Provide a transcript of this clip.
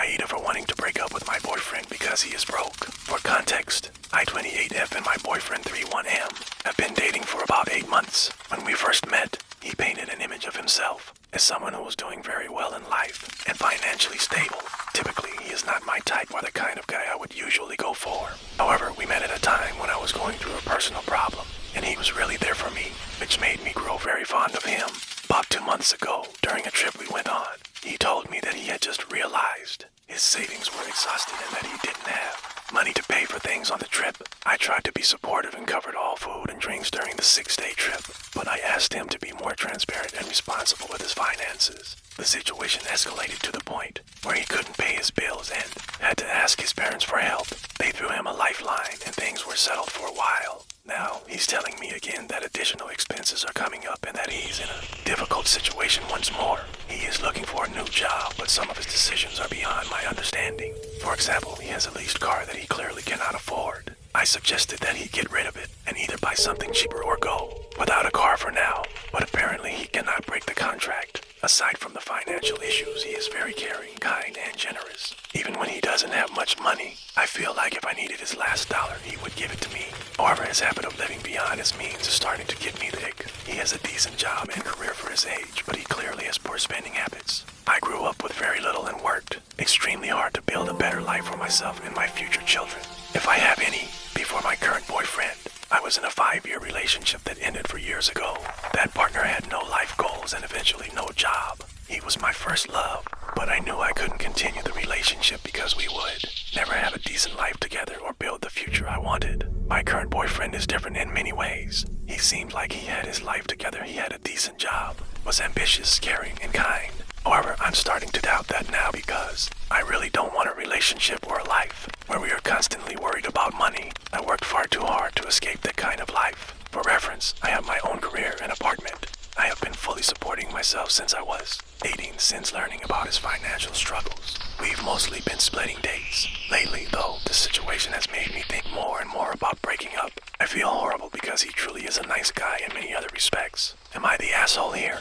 AITAH for wanting to break up with my boyfriend because he is broke. For context, I-28F and my boyfriend 31M have been dating for about 8 months. When we first met, he painted an image of himself as someone who was doing very well in life and financially stable. Typically, he is not my type or the kind of guy I would usually go for. However, we met at a time when I was going through a personal problem, and he was really there for me, which made me grow very fond of him. About 2 months ago, during a trip we went on, he told me that he had just realized his savings were exhausted and that he didn't have money to pay for things on the trip. I tried to be supportive and covered all food and drinks during the 6-day trip, but I asked him to be more transparent and responsible with his finances. The situation escalated to the point where he couldn't pay his bills and had to ask his parents for help. They threw him a lifeline and things were settled for a while. Now, he's telling me again that additional expenses are coming up and that he's in a difficult situation once more. He is looking for a new job, but some of his decisions are beyond my understanding. For example, he has a leased car that he clearly cannot afford. I suggested that he get rid of it and either buy something cheaper or go without a car for now, but apparently he cannot break the contract. Aside from the financial issues, he is very caring, kind, and generous. Even when he doesn't have much money, I feel like if I needed his last dollar, he would give it to me. However, his habit of living beyond his means is starting to get me the ick. He has a decent job and career for his age, but he clearly has poor spending habits. I grew up with very little and worked extremely hard to build a better life for myself and my future children, if I have any, before my current boyfriend. I was in a 5-year relationship that ended 4 years ago. That partner had no life goals and eventually no job. He was my first love, but I knew I couldn't continue the relationship because we would never have a decent life together or build the future I wanted. My current boyfriend is different in many ways. He seemed like he had his life together, he had a decent job, was ambitious, caring, and kind. However, I'm starting to doubt that now because I really don't want a relationship or a life where we are constantly worried about money. I worked far too hard to escape that kind of life. For reference, I have my own career and apartment. I have been fully supporting myself since I was 18, since learning about his financial struggles. We've mostly been splitting dates. Lately, though, this situation has made me think more and more about breaking up. I feel horrible because he truly is a nice guy in many other respects. Am I the asshole here?